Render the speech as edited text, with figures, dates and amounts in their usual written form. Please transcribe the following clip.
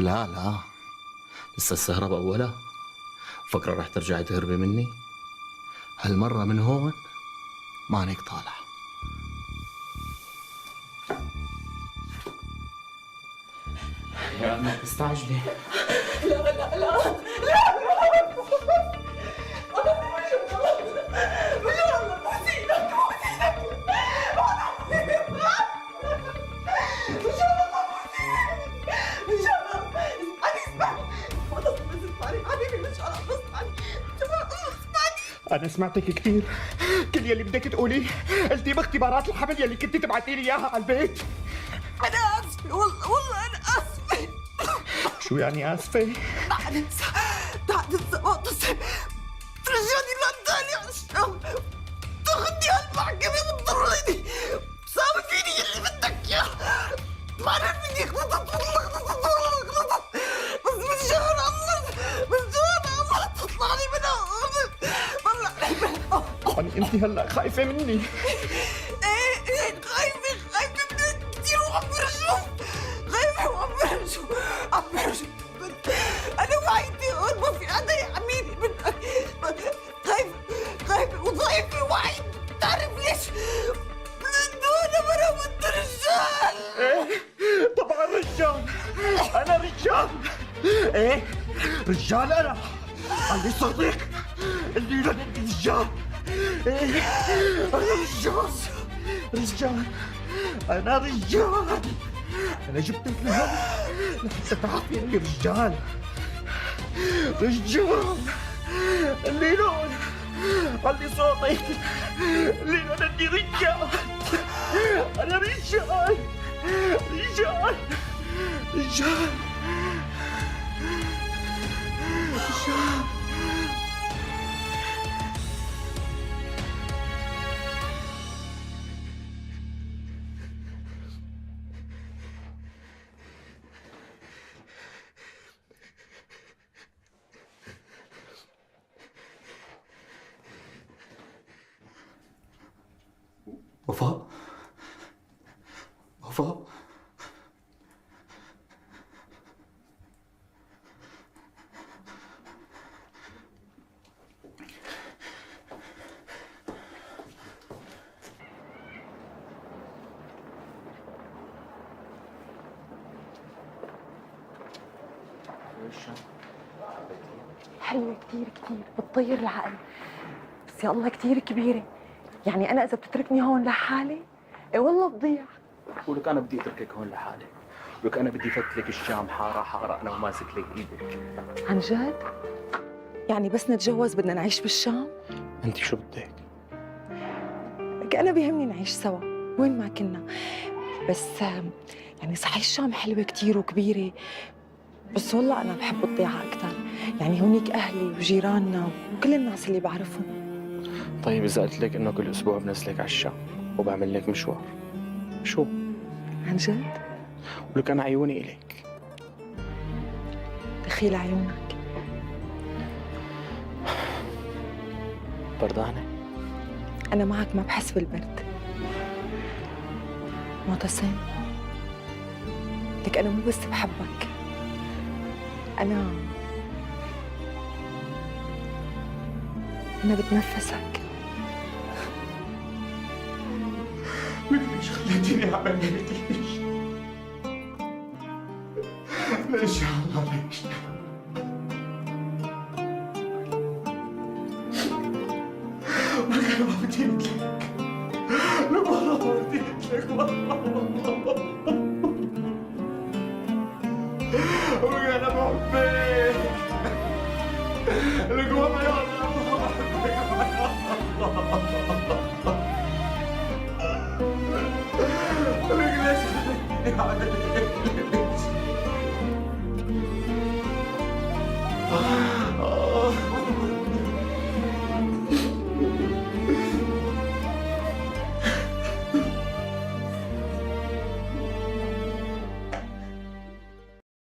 لا لا، لسه السهرة بأولها. فكرة رح ترجعي تهربي مني؟ هالمرة من هون مانك طالع. يا ما تستعجلي. لا لا لا أنا سمعتك كثير، كل يلي بدك تقوليه قلتي باختبارات الحمل يلي كنتي تبعتي لي إياها على البيت. أنا آسفة، والله أنا آسفة. شو يعني آسفة؟ بعد الزواج ترجعني لندن يا الشام، تاخذني هالمحكمة وتضرني تساوي فيني اللي بدك إياه. ما أنا بدي غلطت بس من جهل الله، من جهل الله تطلع لي منها والله. يعني أنت هلا خايفة مني؟ ايه خايفة من كثير وعم برجف، خايفة وعم برجف أنا وعيتي هون ما في حدا يحميني منك، خايفة وضعيفة وعيت. بتعرف ليش؟ لأنه أنا مرة بنت رجال. إيه طبعا رجال، أنا رجال. إيه رجال أنا، علي صوتك اللي أنا رجال. إيه أنا رجال، أنا رجال. أنا جبتك لهون لحتى تعرفي إني رجال. اللي لون علي صوتك اللي أنا إني رجال. أنا رجال. وفاء، وفاء، حلوة كتير كتير، بتطير العقل، بس يا الله كتير كبيرة. يعني أنا إذا بتتركني هون لحالي إيه والله بضيع. ولك انا بدي اتركك هون لحالك، ولك انا بدي فتلك الشام حاره حاره انا وماسك لك ايدك. عن جد؟ يعني بس نتجوز بدنا نعيش بالشام؟ انت شو بدك؟ لك أنا بيهمني نعيش سوا وين ما كنا، بس يعني صحيح الشام حلوة كتير وكبيرة، بس والله أنا بحب الضيعة أكثر. يعني هونيك أهلي وجيراننا وكل الناس اللي بعرفهم. طيب اذا قلت لك انه كل اسبوع بنزلك على الشام وبعمل لك مشوار، شو؟ عن جد؟ ولك انا عيوني اليك. دخيل عيونك. بردانه؟ أنا معك ما بحس بالبرد. معتصم، لك أنا مو بس بحبك، أنا بتنفسك. ليش خليتيني أعمل هيك؟ ليش يا الله ليش؟ ولك أنا ما بديت لك، أنا مرة ما بديت لك والله.